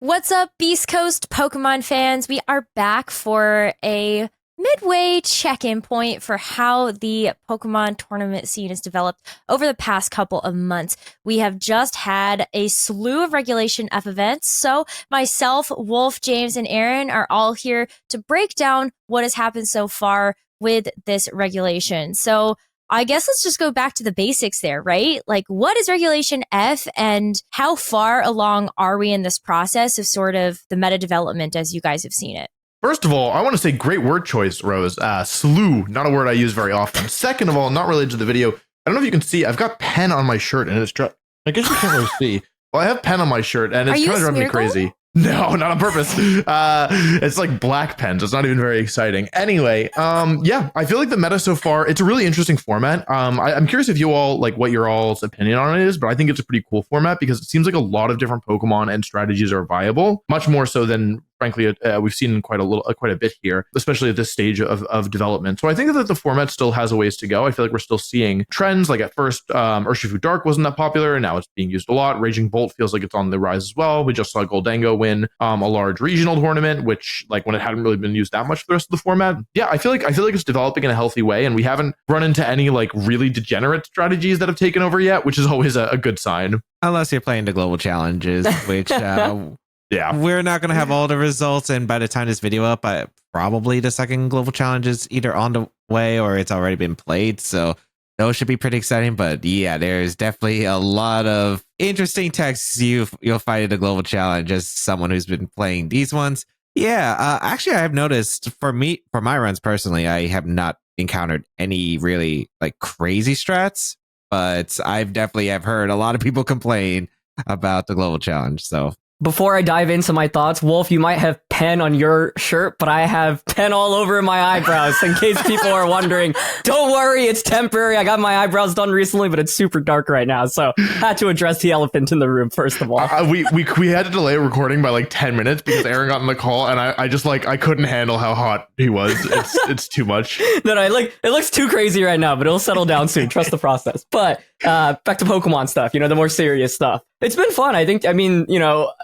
What's up, Beastcoast Pokemon fans? We are back for a midway check-in point for how the Pokemon tournament scene has developed over the past couple of months. We have just had a slew of Regulation F events, so myself, Wolf, James, and Aaron are all here to break down what has happened so far with this regulation. So I guess let's just go back to the basics there, right? Like, what is Regulation F and how far along are we in this process of sort of the meta development as you guys have seen it? First of all, I want to say great word choice, Rose. Slew, not a word I use very often. Second of all, not related to the video, I don't know if you can see, I've got pen on my shirt and it's, I guess you can't really see. Well, I have pen on my shirt and it's kind of driving me crazy. No, not on purpose. It's like black pen, so it's not even very exciting. Anyway, yeah, I feel like the meta so far, it's a really interesting format. I'm curious if you all, like what your all's opinion on it is, but I think it's a pretty cool format because it seems like a lot of different Pokemon and strategies are viable, much more so than frankly, we've seen quite a bit here, especially at this stage of development. So I think that the format still has a ways to go. I feel like we're still seeing trends. Like at first, Urshifu Dark wasn't that popular, and now it's being used a lot. Raging Bolt feels like it's on the rise as well. We just saw Gholdengo win a large regional tournament, which like when it hadn't really been used that much for the rest of the format. Yeah, I feel like it's developing in a healthy way, and we haven't run into any like really degenerate strategies that have taken over yet, which is always a good sign. Unless you're playing the global challenges, which yeah, we're not going to have all the results. And by the time this video up, probably the second global challenge is either on the way or it's already been played. So those should be pretty exciting. But yeah, there's definitely a lot of interesting texts you'll find in the global challenge as someone who's been playing these ones. Yeah, actually, I have noticed for my runs personally, I have not encountered any really like crazy strats, but I've heard a lot of people complain about the global challenge. So before I dive into my thoughts, Wolf, you might have pen on your shirt, but I have pen all over my eyebrows in case people are wondering. Don't worry, it's temporary. I got my eyebrows done recently, but it's super dark right now. So had to address the elephant in the room, first of all. We had to delay recording by like 10 minutes because Aaron got on the call and I just like, I couldn't handle how hot he was. It's too much. No, it looks too crazy right now, but it'll settle down soon. Trust the process. But back to Pokemon stuff, the more serious stuff. It's been fun. I mean,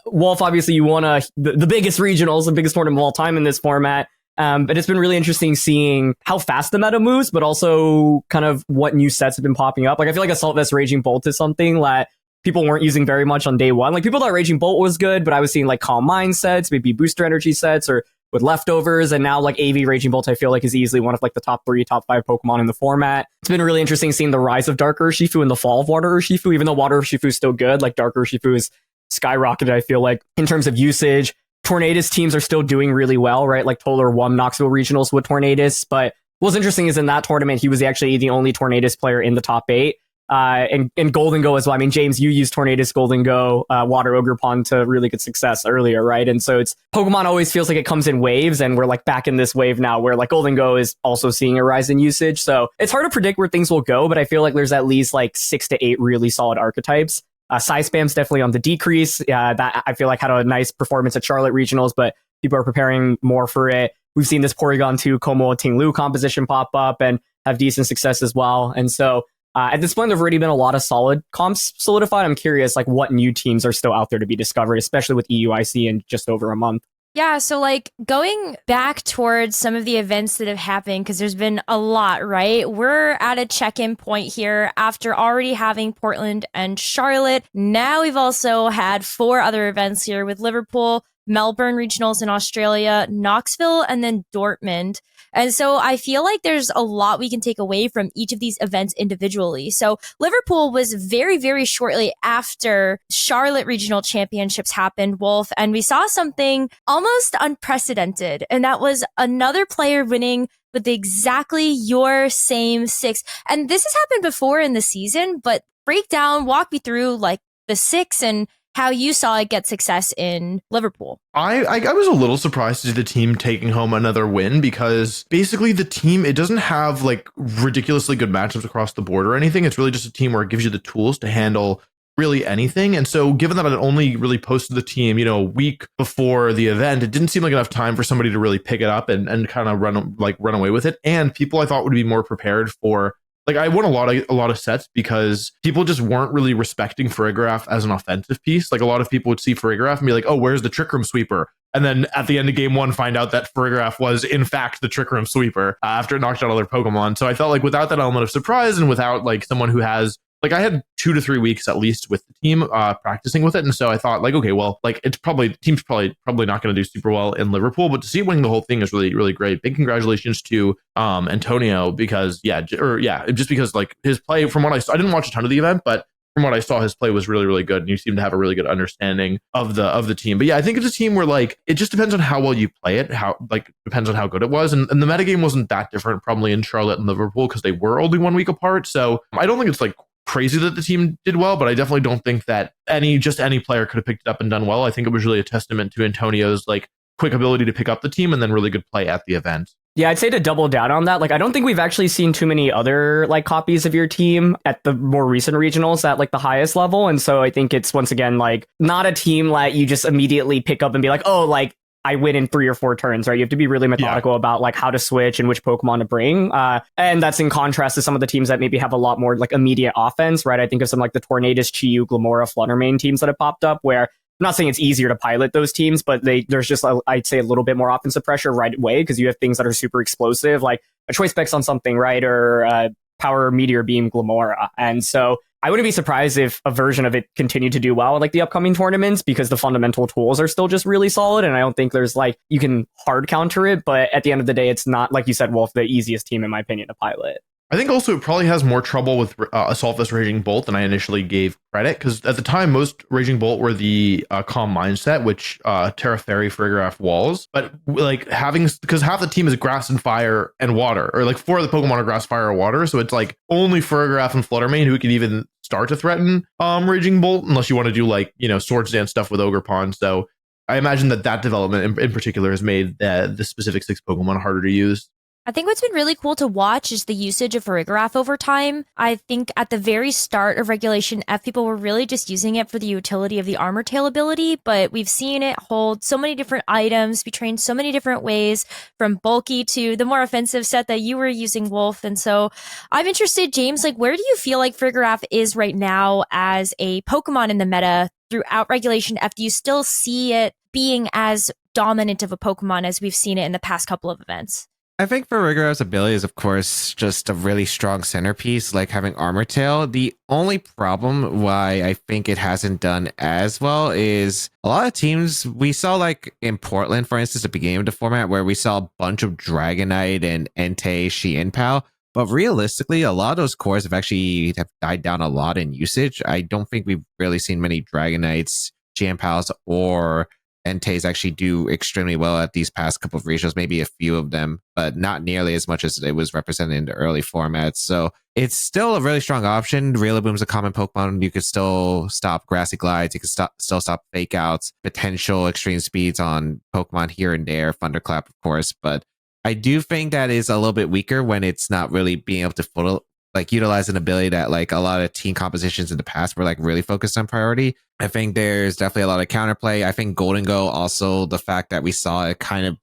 Wolf, obviously you won the biggest regionals, the biggest tournament of all time in this format. But it's been really interesting seeing how fast the meta moves, but also kind of what new sets have been popping up. Like, I feel like Assault Vest Raging Bolt is something that people weren't using very much on day one. Like, people thought Raging Bolt was good, but I was seeing like Calm Mind sets, maybe Booster Energy sets, or with leftovers. And now like AV Raging Bolt, I feel like is easily one of like the top 3, top 5 Pokemon in the format. It's been really interesting seeing the rise of Dark Urshifu and the fall of Water Urshifu, even though Water Urshifu is still good. Like Dark Urshifu is skyrocketed, I feel like, in terms of usage. Tornadus teams are still doing really well, right? Like Toller won Knoxville Regionals with Tornadus, but what's interesting is in that tournament, he was actually the only Tornadus player in the top 8. And Gholdengo as well. I mean, James, you used Tornadus, Gholdengo, Water Ogerpon to really good success earlier, right? And so Pokemon always feels like it comes in waves, and we're like back in this wave now where like Gholdengo is also seeing a rise in usage. So it's hard to predict where things will go, but I feel like there's at least like 6 to 8 really solid archetypes. Size Spam's definitely on the decrease. That I feel like had a nice performance at Charlotte Regionals, but people are preparing more for it. We've seen this Porygon 2 Como Tinglu composition pop up and have decent success as well. And so at this point, there've already been a lot of solid comps solidified. I'm curious, like, what new teams are still out there to be discovered, especially with EUIC in just over a month. Yeah, so like going back towards some of the events that have happened, because there's been a lot, right? We're at a check-in point here after already having Portland and Charlotte. Now we've also had 4 other events here with Liverpool, Melbourne Regionals in Australia, Knoxville, and then Dortmund. And so I feel like there's a lot we can take away from each of these events individually. So Liverpool was very, very shortly after Charlotte Regional Championships happened, Wolf, and we saw something almost unprecedented. And that was another player winning with exactly your same 6. And this has happened before in the season, but walk me through like the 6 and how you saw it get success in Liverpool. I was a little surprised to see the team taking home another win because basically the team, it doesn't have like ridiculously good matchups across the board or anything. It's really just a team where it gives you the tools to handle really anything. And so given that I only really posted the team, a week before the event, it didn't seem like enough time for somebody to really pick it up and kind of run away with it. And people I thought would be more prepared for like I won a lot of sets because people just weren't really respecting Farigaraf as an offensive piece. Like a lot of people would see Farigaraf and be like, oh, where's the Trick Room Sweeper? And then at the end of game one, find out that Farigaraf was in fact the Trick Room Sweeper after it knocked out other Pokemon. So I felt like without that element of surprise and without like someone who has like I had 2 to 3 weeks at least with the team practicing with it, and so I thought like, okay, well, like it's probably the team's probably not going to do super well in Liverpool, but to see it winning the whole thing is really really great. Big congratulations to Antonio because just because like his play from what I saw, I didn't watch a ton of the event, but from what I saw, his play was really, really good, and you seem to have a really good understanding of the team. But yeah, I think it's a team where like it just depends on how well you play it, how like depends on how good it was, and the metagame wasn't that different probably in Charlotte and Liverpool because they were only 1 week apart. So I don't think it's like crazy that the team did well, but I definitely don't think that any player could have picked it up and done well. I think it was really a testament to Antonio's like quick ability to pick up the team and then really good play at the event. Yeah, I'd say to double down on that, like I don't think we've actually seen too many other like copies of your team at the more recent regionals at like the highest level. And so I think it's once again like not a team that you just immediately pick up and be like, oh, like I win in 3 or 4 turns, right? You have to be really methodical about like how to switch and which Pokemon to bring. And that's in contrast to some of the teams that maybe have a lot more like immediate offense, right? I think of some like the Tornadus, Chi-Yu, Glamora, Fluttermane teams that have popped up where I'm not saying it's easier to pilot those teams, but there's just, I'd say, a little bit more offensive pressure right away because you have things that are super explosive, like a Choice Specs on something, right? Or Power Meteor Beam Glamora. And so I wouldn't be surprised if a version of it continued to do well in like the upcoming tournaments because the fundamental tools are still just really solid. And I don't think there's like, you can hard counter it. But at the end of the day, it's not, like you said, Wolf, the easiest team, in my opinion, to pilot. I think also it probably has more trouble with Assault Vest Raging Bolt than I initially gave credit, because at the time most Raging Bolt were the Calm Mindset, which Terra Fairy Farigaraf walls, but like because half the team is Grass and Fire and Water, or like 4 of the Pokemon are Grass, Fire, or Water, so it's like only Farigaraf and Fluttermane who can even start to threaten Raging Bolt, unless you want to do like, you know, Swords Dance stuff with Ogerpon. So I imagine that development in particular has made the specific 6 Pokemon harder to use. I think what's been really cool to watch is the usage of Farigaraf over time. I think at the very start of Regulation F, people were really just using it for the utility of the Armor Tail ability, but we've seen it hold so many different items, be trained so many different ways, from bulky to the more offensive set that you were using, Wolf. And so I'm interested, James, like where do you feel like Farigaraf is right now as a Pokemon in the meta throughout Regulation F? Do you still see it being as dominant of a Pokemon as we've seen it in the past couple of events? I think Farigaraf's ability is, of course, just a really strong centerpiece, like having Armor Tail. The only problem why I think it hasn't done as well is a lot of teams, we saw like in Portland, for instance, at the beginning of the format, where we saw a bunch of Dragonite and Entei, Xianpao. But realistically, a lot of those cores have died down a lot in usage. I don't think we've really seen many Dragonites, Xianpaos, or Entei's actually do extremely well at these past couple of regionals, maybe a few of them, but not nearly as much as it was represented in the early formats. So it's still a really strong option. Rillaboom's a common Pokemon. You could still stop Grassy Glides. You could still stop Fake Outs, potential extreme speeds on Pokemon here and there, Thunderclap, of course. But I do think that is a little bit weaker when it's not really being able to utilize an ability that like a lot of team compositions in the past were like really focused on priority. I think there's definitely a lot of counterplay. I think Gholdengo, also the fact that we saw it kind of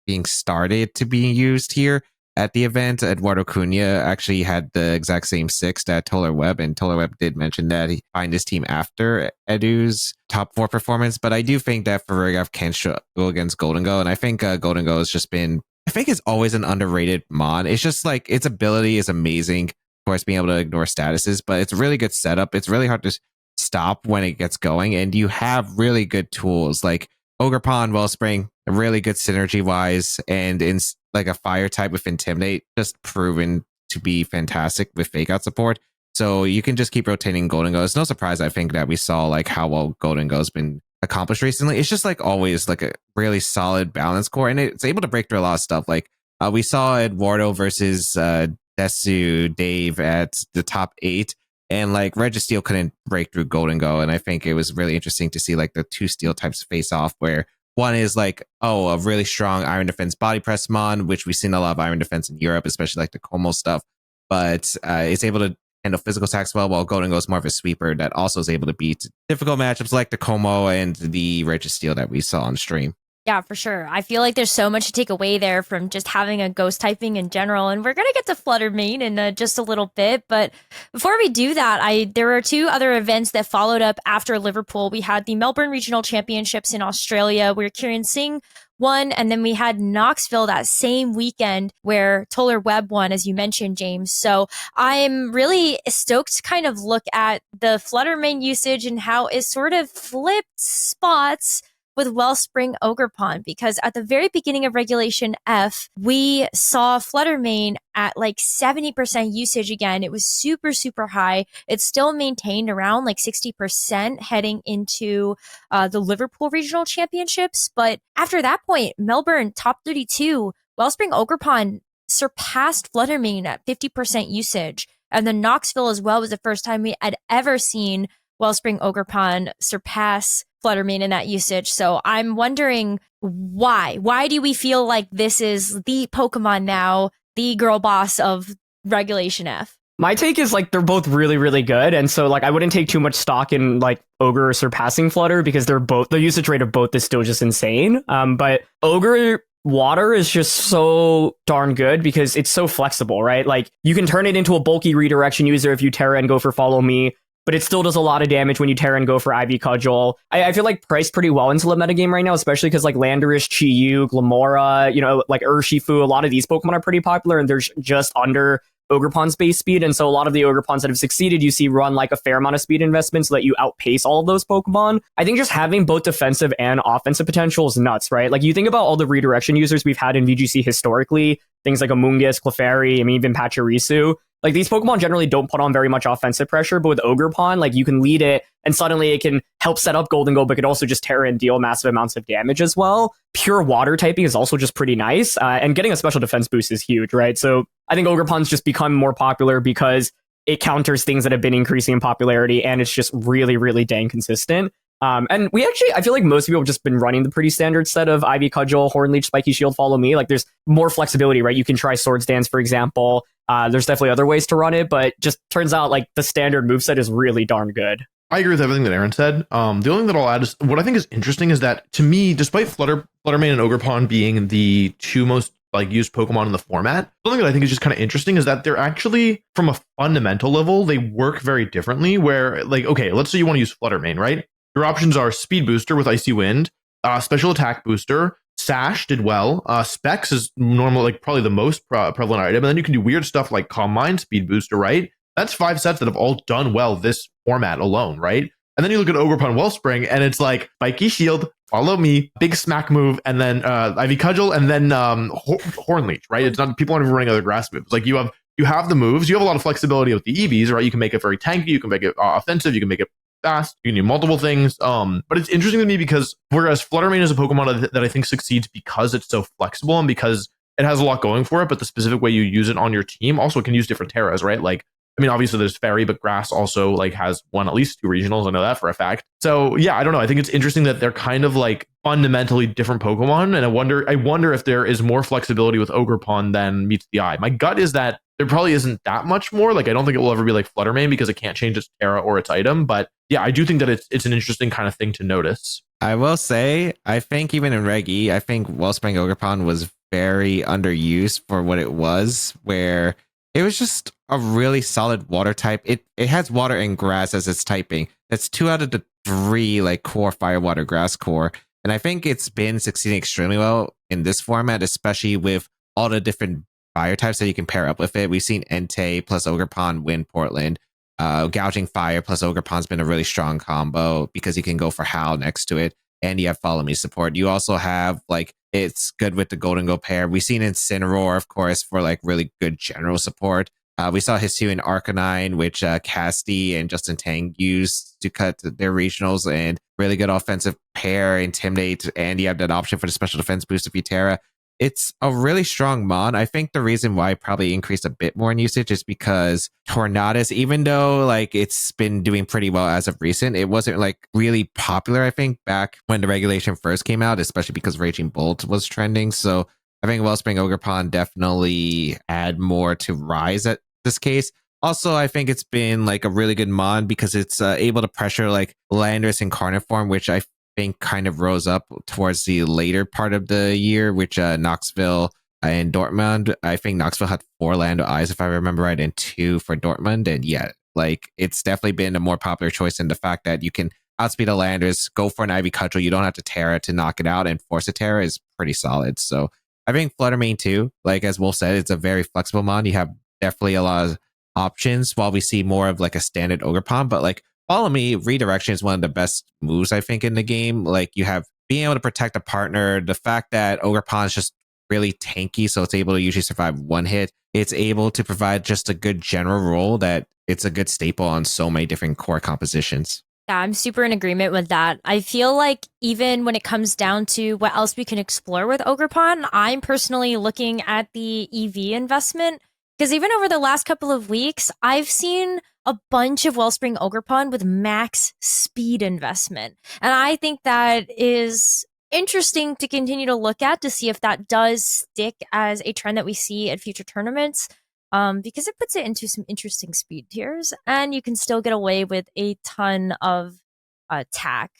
being started to be used here at the event. Eduardo Cunha actually had the exact same 6 that Toller Webb, and Toller Webb did mention that he find his team after Edu's top 4 performance. But I do think that Farigaraf can go against Gholdengo, and I think Gholdengo has just been, I think it's always an underrated mod. It's just like its ability is amazing. Of course, being able to ignore statuses, but it's a really good setup. It's really hard to stop when it gets going, and you have really good tools like Ogerpon, Wellspring, really good synergy wise, and in like a fire type with Intimidate, just proven to be fantastic with Fake Out support. So you can just keep rotating Gholdengo. It's no surprise, I think, that we saw like how well Gholdengo's been accomplished recently. It's just like always like a really solid balance core, and it's able to break through a lot of stuff. Like we saw Eduardo versus Desu Dave at the top 8, and like Registeel couldn't break through Gholdengo, and I think it was really interesting to see like the 2 steel types face off, where one is like, a really strong Iron Defense Body Press Mon, which we've seen a lot of Iron Defense in Europe, especially like the Como stuff, but it's able to handle physical attacks well, while Gholdengo is more of a sweeper that also is able to beat difficult matchups like the Como and the Registeel that we saw on stream. Yeah, for sure. I feel like there's so much to take away there from just having a ghost typing in general. And we're going to get to Flutter Mane in just a little bit. But before we do that, there were two other events that followed up after Liverpool. We had the Melbourne Regional Championships in Australia, where Kieran Singh won. And then we had Knoxville that same weekend where Toller Webb won, as you mentioned, James. So I'm really stoked to kind of look at the Flutter Mane usage and how it sort of flipped spots with Wellspring Ogerpon, because at the very beginning of Regulation F, we saw Flutter Mane at like 70% usage again. It was super, super high. It's still maintained around like 60% heading into the Liverpool Regional Championships. But after that point, Melbourne top 32, Wellspring Ogerpon surpassed Flutter Mane at 50% usage. And then Knoxville as well was the first time we had ever seen Wellspring Ogerpon surpass Flutter Mane in that usage. So I'm wondering why. Why do we feel like this is the Pokemon now, the girl boss of Regulation F? My take is like they're both really, really good. And so like I wouldn't take too much stock in like Ogre surpassing Flutter, because the usage rate of both is still just insane. But Ogre Water is just so darn good because it's so flexible, right? Like you can turn it into a bulky redirection user if you Terra and go for Follow Me, but it still does a lot of damage when you Terra and go for Ivy Cudgel. I feel like priced pretty well into the metagame right now, especially because like Landorus, Chi-Yu, Glamora, like Urshifu, a lot of these Pokemon are pretty popular and they're just under Ogerpon's base speed. And so a lot of the Ogerpons that have succeeded, you see run like a fair amount of speed investment so that you outpace all of those Pokemon. I think just having both defensive and offensive potential is nuts, right? Like you think about all the redirection users we've had in VGC historically, things like Amoonguss, Clefairy, even Pachirisu. Like these Pokemon generally don't put on very much offensive pressure, but with Ogerpon, like you can lead it and suddenly it can help set up Gholdengo, but could also just Terra and deal massive amounts of damage as well. Pure water typing is also just pretty nice. And getting a special defense boost is huge, right? So I think Ogerpon's just become more popular because it counters things that have been increasing in popularity and it's just really, really dang consistent. And I feel like most people have just been running the pretty standard set of Ivy Cudgel, Hornleech, Spiky Shield, Follow Me. Like there's more flexibility, right? You can try Swords Dance, for example. There's definitely other ways to run it, but just turns out like the standard moveset is really darn good. I agree with everything that Aaron said. The only thing that I'll add is what I think is interesting is that to me, despite Flutter Mane and Ogerpon being the two most like used Pokemon in the format, something that I think is just kind of interesting is that they're actually, from a fundamental level, they work very differently. Where like, okay, let's say you want to use Flutter Mane, right? Your options are Speed Booster with Icy Wind, Special Attack Booster. Sash did well. Specs is normal, like probably the most prevalent item. And then you can do weird stuff like Calm Mind, Speed Booster, right? That's 5 sets that have all done well this format alone, right? And then you look at Ogerpon Wellspring, and it's like Spiky Shield, Follow Me, Big Smack move, and then Ivy Cudgel, and then Hornleech, right? It's not, people aren't even running other grass moves. Like you have the moves, you have a lot of flexibility with the EVs, right? You can make it very tanky, you can make it offensive, you can make it fast, you can do multiple things. But it's interesting to me because whereas Flutter Mane is a Pokemon that I think succeeds because it's so flexible and because it has a lot going for it, but the specific way you use it on your team also can use different Terras, right? Like, I mean, obviously there's Fairy, but Grass also like has won at least 2 regionals. I know that for a fact. So yeah, I don't know. I think it's interesting that they're kind of like fundamentally different Pokemon. And I wonder if there is more flexibility with Ogerpon than meets the eye. My gut is that there probably isn't that much more. Like, I don't think it will ever be like Flutter Mane because it can't change its Terra or its item. But yeah, I do think that it's an interesting kind of thing to notice. I will say, I think even in Reg E, I think Wellspring Ogerpon was very underused for what it was, where it was just a really solid water type. It has water and grass as its typing. That's 2 out of the 3 like core fire, water, grass core. And I think it's been succeeding extremely well in this format, especially with all the different fire types that you can pair up with it. We've seen Entei plus Ogerpon win Portland. Gouging Fire plus Ogerpon's been a really strong combo because you can go for Howl next to it. And you have Follow Me support. You also have like, it's good with the Gholdengo pair. We've seen Incineroar, of course, for like really good general support. We saw Hisuian Arcanine, which Casty and Justin Tang used to cut their regionals, and really good offensive pair, Intimidate, and you have that option for the special defense boost of Terra. It's a really strong mon. I think the reason why it probably increased a bit more in usage is because Tornadus, even though like it's been doing pretty well as of recent, it wasn't like really popular, I think, back when the regulation first came out, especially because Raging Bolt was trending. So I think Wellspring Ogerpon definitely add more to Rise at this case. Also, I think it's been like a really good mon because it's able to pressure like Landorus in Carniform, which I think kind of rose up towards the later part of the year, which Knoxville and Dortmund. I think Knoxville had 4 Lando Eyes, if I remember right, and 2 for Dortmund. And yeah, like it's definitely been a more popular choice in the fact that you can outspeed a Landers, go for an Ivy Cudgel. You don't have to Terra to knock it out, and force a Terra is pretty solid. So I think Flutter main too, like as Wolf said, it's a very flexible mon. You have definitely a lot of options while we see more of like a standard Ogerpon. But like follow me, redirection is one of the best moves I think in the game. Like you have being able to protect a partner, the fact that Ogerpon is just really tanky, so it's able to usually survive one hit. It's able to provide just a good general role that it's a good staple on so many different core compositions. Yeah, I'm super in agreement with that. I feel like even when it comes down to what else we can explore with Ogerpon, I'm personally looking at the EV investment, because even over the last couple of weeks, I've seen a bunch of Wellspring Ogerpon with max speed investment. And I think that is interesting to continue to look at to see if that does stick as a trend that we see at future tournaments. Because it puts it into some interesting speed tiers, and you can still get away with a ton of attack.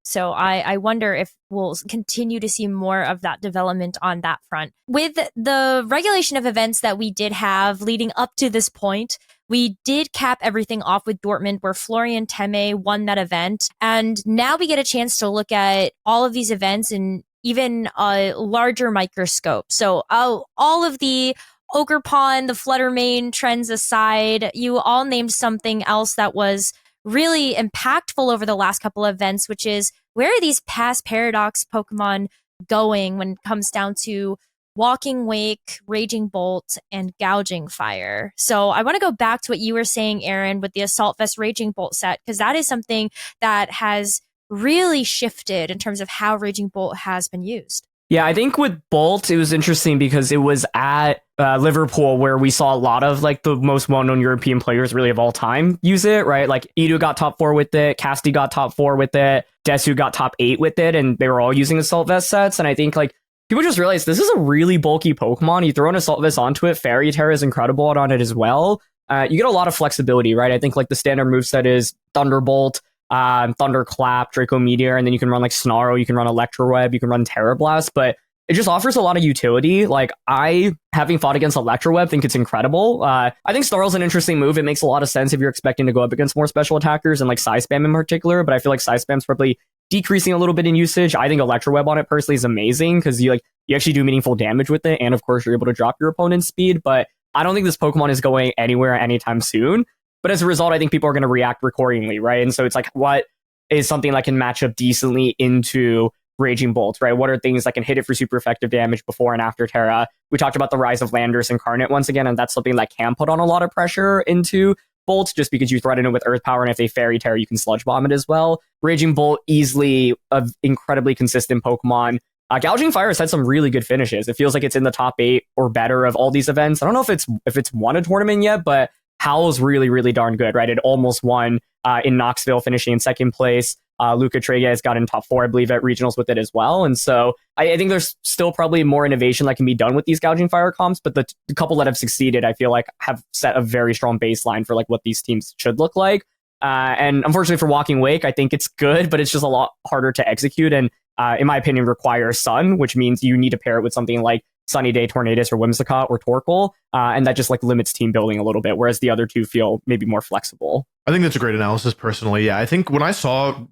So I wonder if we'll continue to see more of that development on that front. With the regulation of events that we did have leading up to this point, we did cap everything off with Dortmund, where Florian Tene won that event. And now we get a chance to look at all of these events in even a larger microscope. So all of the Ogerpon, the Flutter main trends aside, you all named something else that was really impactful over the last couple of events, which is where are these past Paradox Pokemon going when it comes down to Walking Wake, Raging Bolt, and Gouging Fire? So I want to go back to what you were saying, Aaron, with the Assault Vest Raging Bolt set, because that is something that has really shifted in terms of how Raging Bolt has been used. Yeah, I think with Bolt, it was interesting because it was at Liverpool where we saw a lot of like the most well-known European players really of all time use it, right? Like Edu got top 4 with it, Casti got top 4 with it, Desu got top 8 with it, and they were all using Assault Vest sets. And I think like people just realized this is a really bulky Pokemon. You throw an Assault Vest onto it, Fairy Terra is incredible on it as well. You get a lot of flexibility, right? I think like the standard moveset is Thunderbolt, Thunderclap, Draco Meteor, and then you can run like Snarl, you can run Electroweb, you can run Terra Blast, but it just offers a lot of utility. Like I, having fought against Electroweb, think it's incredible. I think Snarl's an interesting move. It makes a lot of sense if you're expecting to go up against more special attackers and like Psy Spam in particular, but I feel like Psy Spam's probably decreasing a little bit in usage. I think Electroweb on it personally is amazing because you actually do meaningful damage with it, and of course you're able to drop your opponent's speed, but I don't think this Pokemon is going anywhere anytime soon. But as a result, I think people are going to react accordingly, right? And so it's like, what is something that can match up decently into Raging Bolt, right? What are things that can hit it for super effective damage before and after Terra? We talked about the Rise of Landers Incarnate once again, and that's something that can put on a lot of pressure into Bolt just because you threaten it with Earth Power, and if they Fairy Terra, you can Sludge Bomb it as well. Raging Bolt, easily an incredibly consistent Pokemon. Gouging Fire has had some really good finishes. It feels like it's in the top 8 or better of all these events. I don't know if it's won a tournament yet, but Howl's really, really darn good, right? It almost won in Knoxville, finishing in second place. Luca Treges got in top 4, I believe, at regionals with it as well. And so I think there's still probably more innovation that can be done with these Gouging Fire comps, but the couple that have succeeded, I feel like, have set a very strong baseline for like what these teams should look like. And unfortunately for Walking Wake, I think it's good, but it's just a lot harder to execute. And in my opinion, requires Sun, which means you need to pair it with something like Sunny Day, Tornadus, or Whimsicott, or Torkoal, and that just like limits team building a little bit, whereas the other two feel maybe more flexible. I think that's a great analysis personally. Yeah, I think when I saw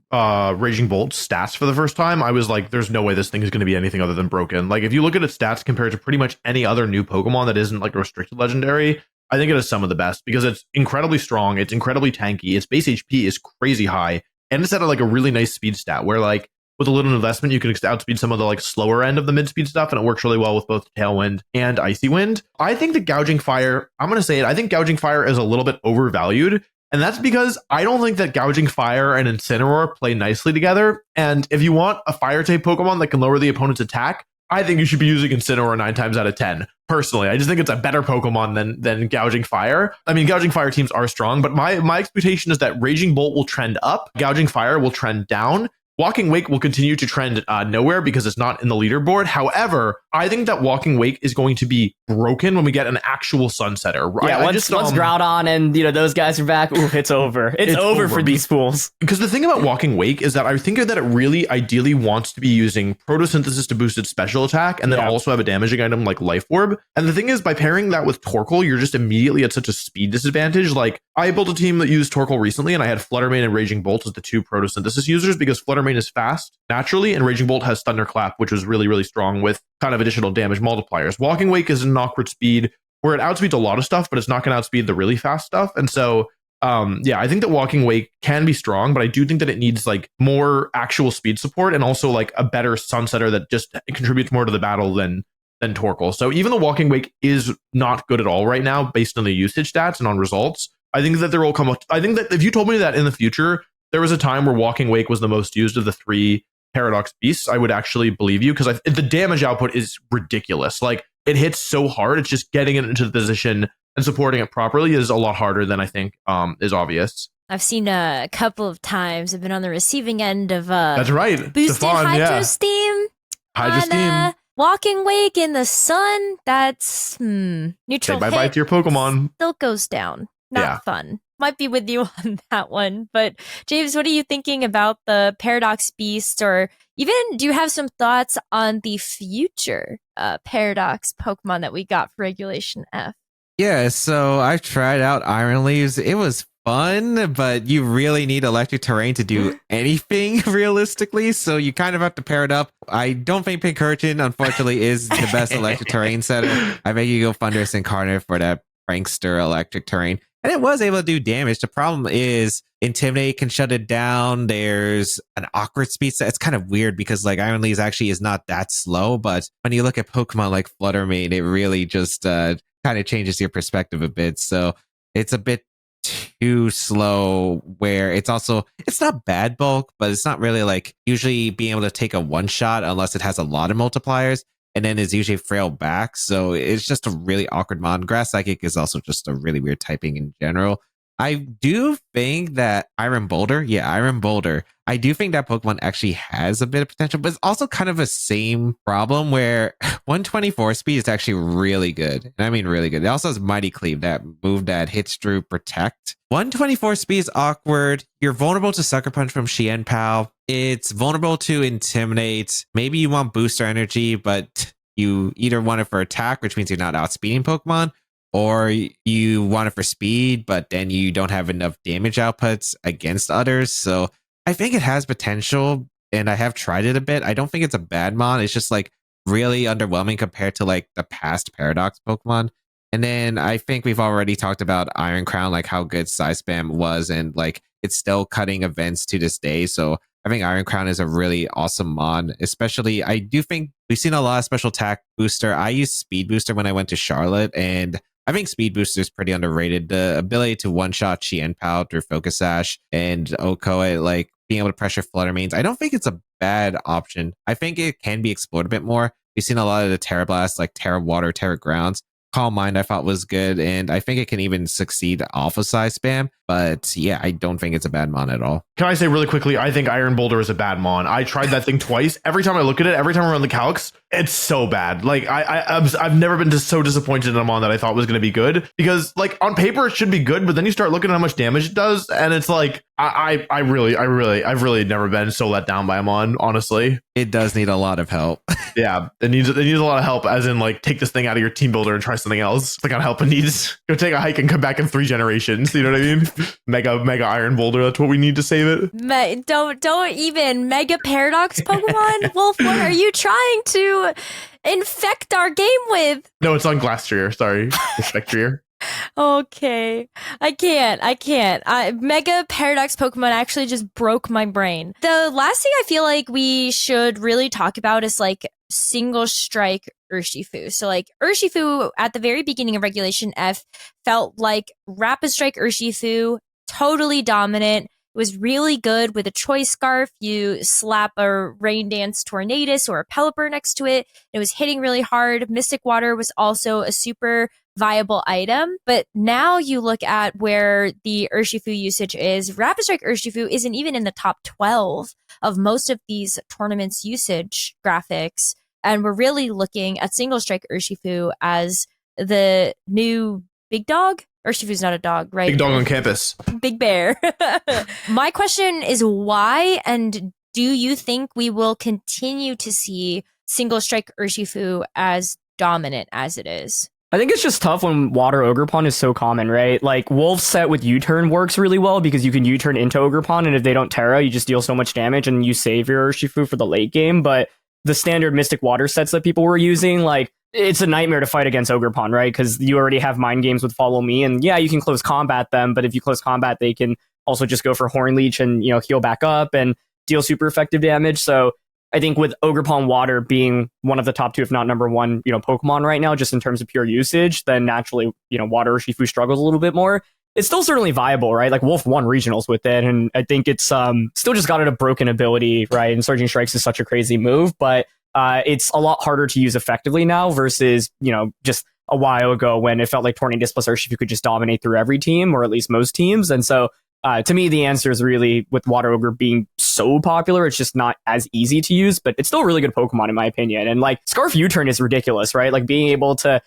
Raging Bolt's stats for the first time, I was like, there's no way this thing is going to be anything other than broken. Like if you look at its stats compared to pretty much any other new Pokemon that isn't like a restricted legendary, I think it is some of the best because it's incredibly strong, it's incredibly tanky, its base HP is crazy high, and it's at like a really nice speed stat where like with a little investment, you can outspeed some of the like slower end of the mid-speed stuff, and it works really well with both Tailwind and Icy Wind. I think the Gouging Fire, I'm going to say it, I think Gouging Fire is a little bit overvalued, and that's because I don't think that Gouging Fire and Incineroar play nicely together, and if you want a Fire-type Pokemon that can lower the opponent's attack, I think you should be using Incineroar 9 times out of 10. Personally, I just think it's a better Pokemon than Gouging Fire. I mean, Gouging Fire teams are strong, but my expectation is that Raging Bolt will trend up, Gouging Fire will trend down, Walking Wake will continue to trend nowhere because it's not in the leaderboard. However, I think that Walking Wake is going to be broken when we get an actual Sunsetter. Yeah, once Groudon and those guys are back, ooh, it's over. It's over for these fools. Because the thing about Walking Wake is that I think that it really ideally wants to be using Photosynthesis to boost its special attack and then also have a damaging item like Life Orb. And the thing is, by pairing that with Torkoal, you're just immediately at such a speed disadvantage. Like, I built a team that used Torkoal recently, and I had Fluttermane and Raging Bolt as the two Photosynthesis users because Fluttermane is fast naturally, and Raging Bolt has Thunderclap, which was really, really strong with kind of additional damage multipliers. Walking Wake is an awkward speed where it outspeeds a lot of stuff, but it's not going to outspeed the really fast stuff. And so, I think that Walking Wake can be strong, but I do think that it needs like more actual speed support and also like a better Sunsetter that just contributes more to the battle than Torkoal. So even though Walking Wake is not good at all right now based on the usage stats and on results, I think that there will come I think that if you told me that in the future there was a time where Walking Wake was the most used of the three Paradox Beasts, I would actually believe you, because the damage output is ridiculous. Like, it hits so hard, it's just getting it into the position and supporting it properly is a lot harder than I think is obvious. I've seen a couple of times. I've been on the receiving end of that's right, boosted Stefan, Hydro Steam. Hydro Steam. Walking Wake in the sun. That's neutral. Say bye-bye to your Pokemon. Still goes down. Not fun. Might be with you on that one. But James, what are you thinking about the Paradox Beast, or even do you have some thoughts on the future Paradox Pokemon that we got for Regulation F? Yeah, so I've tried out Iron Leaves. It was fun, but you really need electric terrain to do anything realistically, so you kind of have to pair it up. I don't think Pincurchin, unfortunately, is the best electric terrain setter. I bet you go Thundurus Incarnate for that prankster electric terrain. And it was able to do damage. The problem is Intimidate can shut it down. There's an awkward speed set. It's kind of weird because like Iron Leaves actually is not that slow, but when you look at Pokemon like Fluttermane, it really just kind of changes your perspective a bit. So it's a bit too slow where it's not bad bulk, but it's not really like usually being able to take a one shot unless it has a lot of multipliers. And then is usually frail back. So it's just a really awkward mon. Grass Psychic is also just a really weird typing in general. I do think that Iron Boulder, I do think that Pokemon actually has a bit of potential, but it's also kind of a same problem where 124 speed is actually really good. And I mean really good. It also has Mighty Cleave, that move that hits through Protect. 124 speed is awkward. You're vulnerable to Sucker Punch from Chien Pao. It's vulnerable to Intimidate. Maybe you want Booster Energy, but you either want it for attack, which means you're not outspeeding Pokemon, or you want it for speed, but then you don't have enough damage outputs against others. So I think it has potential, and I have tried it a bit. I don't think it's a bad mon. It's just like really underwhelming compared to like the past Paradox Pokemon. And then I think we've already talked about Iron Crown, like how good Psy Spam was, and like it's still cutting events to this day. So I think Iron Crown is a really awesome mon, especially I do think we've seen a lot of special attack booster. I used Speed Booster when I went to Charlotte, and I think Speed Booster is pretty underrated. The ability to one-shot Chien Pao through Focus Sash and Okoe, like being able to pressure Fluttermanes, I don't think it's a bad option. I think it can be explored a bit more. We've seen a lot of the Terra Blast, like Terra Water, Terra Grounds. Calm Mind I thought was good, and I think it can even succeed off of Psy Spam, but yeah, I don't think it's a bad mon at all. Can I say really quickly, I think Iron Boulder is a bad mon. I tried that thing twice. Every time I look at it, every time I run the calcs, it's so bad. Like I've never been so disappointed in a mon that I thought was going to be good, because like on paper it should be good, but then you start looking at how much damage it does, and it's like I've really never been so let down by a mon, honestly. It does need a lot of help. Yeah, it needs a lot of help, as in like take this thing out of your team builder and try something else. It's the kind of help it needs. Go take a hike and come back in 3 generations. You know what I mean? Mega Iron Boulder. That's what we need to save it. Don't even Mega Paradox Pokemon. Wolf, what are you trying to infect our game with? No, it's on Glastrier. Sorry, Spectrier. Okay, I can't. Mega Paradox Pokemon actually just broke my brain. The last thing I feel like we should really talk about is like single strike Urshifu. So like Urshifu at the very beginning of Regulation F felt like Rapid Strike Urshifu, totally dominant. It was really good with a Choice Scarf. You slap a Rain Dance Tornadus or a Pelipper next to it. It was hitting really hard. Mystic Water was also a super viable item. But now you look at where the Urshifu usage is. Rapid Strike Urshifu isn't even in the top 12 of most of these tournaments usage graphics. And we're really looking at Single Strike Urshifu as the new big dog. Urshifu's not a dog, right? Big dog on campus. Big bear. My question is why, and do you think we will continue to see Single Strike Urshifu as dominant as it is? I think it's just tough when water Ogerpon is so common, right? Like Wolf set with U-turn works really well because you can U-turn into Ogerpon, and if they don't Terra, you just deal so much damage and you save your Urshifu for the late game. But the standard Mystic Water sets that people were using, like, it's a nightmare to fight against Ogerpon, right? Because you already have mind games with Follow Me, and yeah, you can close combat them, but if you close combat, they can also just go for Horn Leech and, you know, heal back up and deal super effective damage. So I think with Ogerpon Water being one of the top two, if not number one, you know, Pokemon right now, just in terms of pure usage, then naturally, you know, Water Urshifu struggles a little bit more. It's still certainly viable, right? Like Wolf won regionals with it, and I think it's still just got it a broken ability, right? And Surging Strikes is such a crazy move, but it's a lot harder to use effectively now versus, you know, just a while ago when it felt like Tornadus plus Urshifu could just dominate through every team, or at least most teams. And so to me, the answer is really, with Water Ogre being so popular, it's just not as easy to use, but it's still a really good Pokemon in my opinion. And like Scarf U-turn is ridiculous, right? Like being able to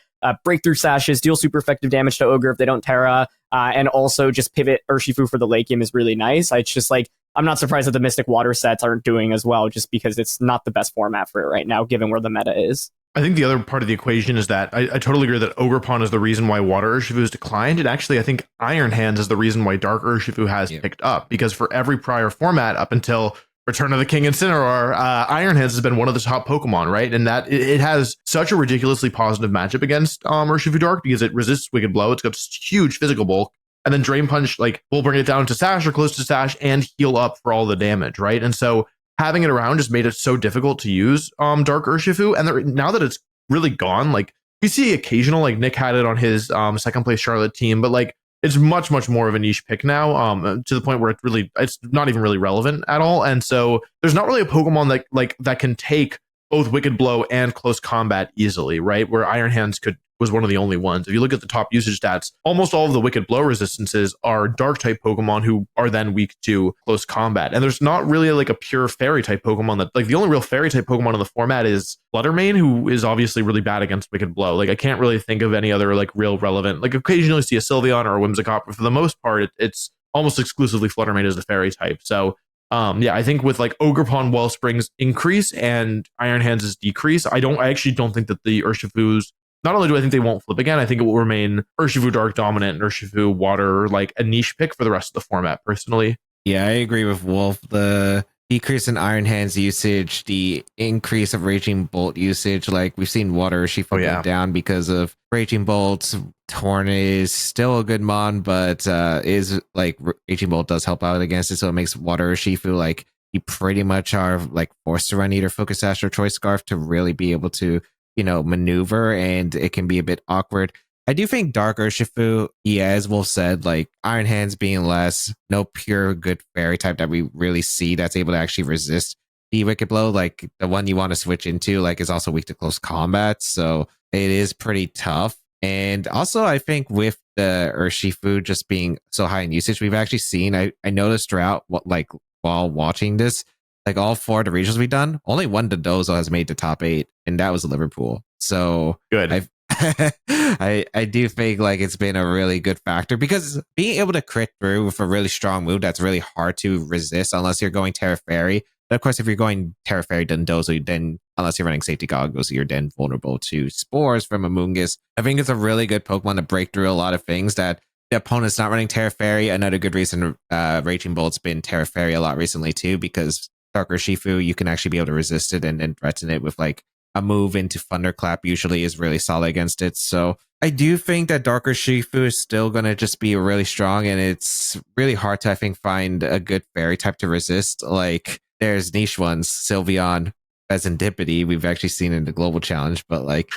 break through sashes, deal super effective damage to Ogre if they don't Terra, and also just pivot Urshifu for the late game is really nice. It's just like, I'm not surprised that the Mystic Water sets aren't doing as well, just because it's not the best format for it right now, given where the meta is. I think the other part of the equation is that I totally agree that Ogerpon is the reason why Water Urshifu has declined. And actually, I think Iron Hands is the reason why Dark Urshifu has picked up. Because for every prior format up until Return of the King Incineroar, Iron Hands has been one of the top Pokemon, right? And that it has such a ridiculously positive matchup against Urshifu Dark because it resists Wicked Blow. It's got huge physical bulk. And then Drain Punch, like, will bring it down to Sash or close to Sash and heal up for all the damage, right? And so having it around just made it so difficult to use Dark Urshifu. And now that it's really gone, like, we see occasional, like, Nick had it on his second place Charlotte team, but like, it's much more of a niche pick now, to the point where it's not even really relevant at all. And so there's not really a Pokemon that can take both Wicked Blow and close combat easily, right? Where Iron Hands was one of the only ones. If you look at the top usage stats, almost all of the Wicked Blow resistances are dark type Pokemon who are then weak to close combat. And there's not really like a pure fairy type Pokemon that, like, the only real fairy type Pokemon in the format is Flutter, who is obviously really bad against Wicked Blow. Like, I can't really think of any other like real relevant, like occasionally see a Sylveon or a Whimsicott, but for the most part, it's almost exclusively Flutter as the fairy type. So yeah, I think with like Ogerpon Wellspring's increase and Iron Hands' decrease, I actually don't think that the Urshifus, not only do I think they won't flip again, I think it will remain Urshifu Dark dominant and Urshifu Water like a niche pick for the rest of the format, personally. Yeah, I agree with Wolf. The decrease in Iron Hands usage, the increase of Raging Bolt usage, like we've seen Water Urshifu go down because of Raging Bolts. Torn is still a good mon, but is like Raging Bolt does help out against it, so it makes Water Urshifu like you pretty much are like forced to run either Focus Sash or Choice Scarf to really be able to, you know, maneuver, and it can be a bit awkward. I do think Dark Urshifu, as Wolf said, like Iron Hands being less, no pure good fairy type that we really see that's able to actually resist the Wicked Blow. Like the one you want to switch into, like, is also weak to close combat, so it is pretty tough. And also, I think with the Urshifu just being so high in usage, we've actually seen, I noticed throughout while watching this, like all four of the regionals we've done, only one Dodozo has made the top 8, and that was Liverpool. So good. I do think like it's been a really good factor, because being able to crit through with a really strong move that's really hard to resist unless you're going Terra Fairy. But of course, if you're going Terra Fairy Dodozo, then unless you're running Safety Goggles, you're then vulnerable to spores from Amoonguss. I think it's a really good Pokemon to break through a lot of things that the opponent's not running Terra Fairy. Another good reason Raging Bolt's been Terra Fairy a lot recently too, because Dark Urshifu, you can actually be able to resist it and then threaten it with like a move into Thunderclap usually is really solid against it. So I do think that Dark Urshifu is still going to just be really strong, and it's really hard to, I think, find a good fairy type to resist. Like there's niche ones, Sylveon, Serendipity, we've actually seen in the Global Challenge, but like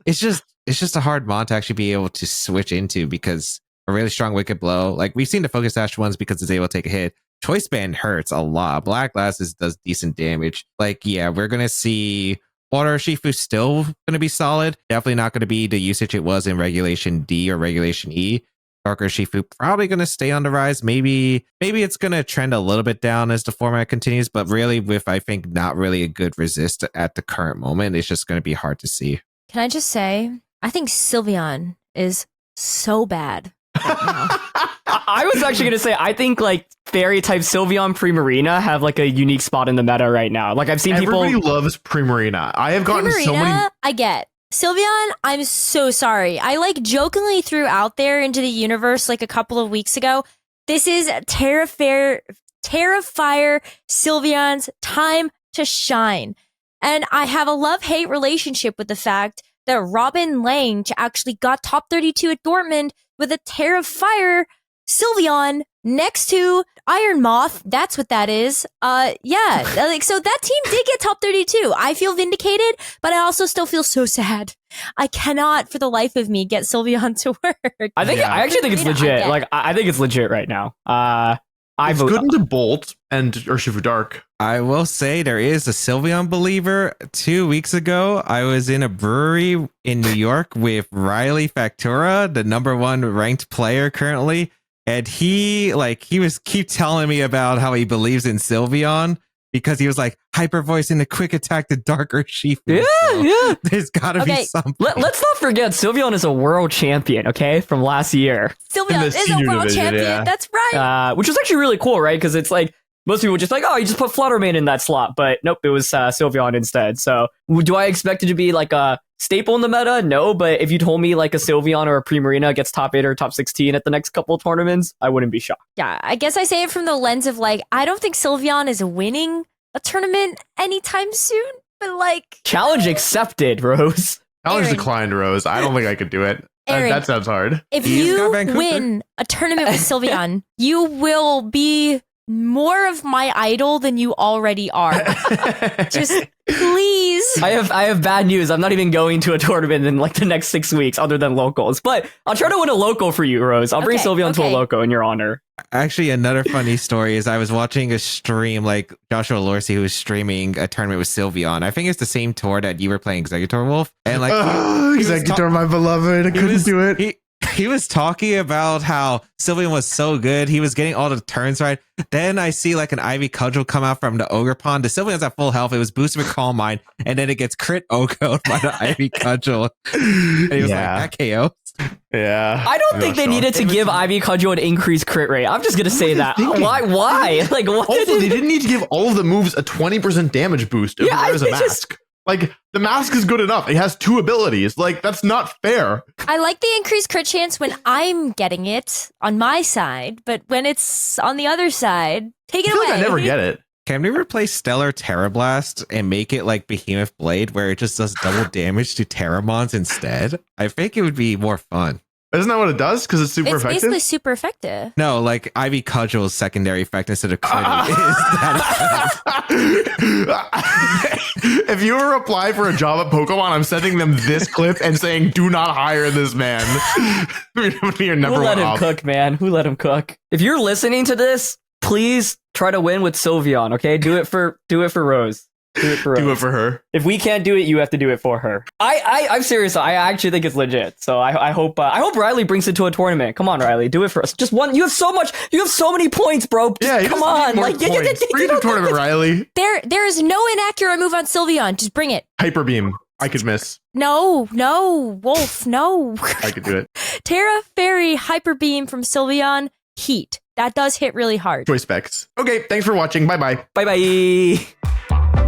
it's just a hard mon to actually be able to switch into, because a really strong Wicked Blow, like we've seen the Focus Sash ones because it's able to take a hit. Choice Band hurts a lot. Black Glasses does decent damage. Like, yeah, we're going to see Water Urshifu still going to be solid. Definitely not going to be the usage it was in Regulation D or Regulation E. Dark Urshifu probably going to stay on the rise. Maybe it's going to trend a little bit down as the format continues, but really with, I think, not really a good resist at the current moment, it's just going to be hard to see. Can I just say, I think Sylveon is so bad right now. I was actually going to say, I think like fairy type Sylveon Primarina have like a unique spot in the meta right now. Like I've seen Everybody people. loves Primarina. I have gotten so many. Primarina, I get. Sylveon, I'm so sorry. I like jokingly threw out there into the universe like a couple of weeks ago. This is Terrafire Sylveon's time to shine. And I have a love-hate relationship with the fact that Robin Lang actually got top 32 at Dortmund with a Terrafire Sylveon next to Iron Moth. That's what that is. Yeah. Like, so that team did get top 32. I feel vindicated, but I also still feel so sad. I cannot for the life of me get Sylveon to work. I actually think it's legit. Like I think it's legit right now. It's good into Bolt and Urshifu Dark. I will say there is a Sylveon believer. 2 weeks ago, I was in a brewery in New York with Riley Factura, the #1 ranked player currently. And he was keep telling me about how he believes in Sylveon because he was like hyper voice in the quick attack to Dark Urshifu. Yeah. There's gotta be something. Let's not forget Sylveon is a world champion, okay, from last year. Sylveon is a world division, champion. yeah. That's right. Which was actually really cool, right? Because it's like most people just like, oh, you just put Fluttermane in that slot, but nope, it was Sylveon instead. So do I expect it to be like a staple in the meta? No, but if you told me like a Sylveon or a Primarina gets top 8 or top 16 at the next couple of tournaments, I wouldn't be shocked. Yeah, I guess I say it from the lens of like, I don't think Sylveon is winning a tournament anytime soon, but like... Challenge accepted, Rose. Challenge Aaron. declined, Rose. I don't think I could do it. Aaron. That sounds hard. If He's you got Vancouver. win a tournament with Sylveon, you will be more of my idol than you already are. Just please. I have bad news. I'm not even going to a tournament in like the next 6 weeks other than locals. But I'll try to win a local for you, Rose. I'll bring Okay, Sylveon to a okay. local in your honor. Actually, another funny story is I was watching a stream like Joshua Lorsi who was streaming a tournament with Sylveon. I think it's the same tour that you were playing, Executor Wolf. And like Executor, my beloved. I couldn't do it. He was talking about how Sylveon was so good. He was getting all the turns right. Then I see like an Ivy Cudgel come out from the Ogerpon. The Sylveon's at full health. It was boosted with Calm Mind. And then it gets crit Ogo'd by the Ivy Cudgel. And he was like, that KO. Yeah. I don't think they needed to give Ivy Cudgel an increased crit rate. I'm just going to say that. thinking? Why? Like, what? Also, they didn't need to give all of the moves a 20% damage boost if Yeah, there's a I mask. just- Like, the mask is good enough. It has 2 abilities. Like, that's not fair. I like the increased crit chance when I'm getting it on my side, but when it's on the other side, take I it feel away. like I never get it. Can we replace Stellar Terra Blast and make it like Behemoth Blade where it just does double damage to Terramons instead? I think it would be more fun. Isn't that what it does? Because it's super It's effective? basically super effective. No, like Ivy Cudgel's secondary effect instead of critting is that If you ever apply for a job at Pokemon, I'm sending them this clip and saying, do not hire this man. You're number Who let one him off. cook, man? Who let him cook? If you're listening to this, please try to win with Sylveon, okay? Do it for Rose. Do it for Rose. Do it for her. If we can't do it, you have to do it for her. I'm serious. I actually think it's legit. So I hope Riley brings it to a tournament. Come on, Riley, do it for us. Just one. You have so much. You have so many points, bro. Just, Yeah, you come just need on. more Like, points. Bring it to a tournament, Riley. There is no inaccurate move on Sylveon. Just bring it. Hyper Beam. I could miss. No, Wolf, no. I could do it. Terra Fairy Hyper Beam from Sylveon. Heat. That does hit really hard. Choice specs. Okay, thanks for watching. Bye-bye. Bye bye.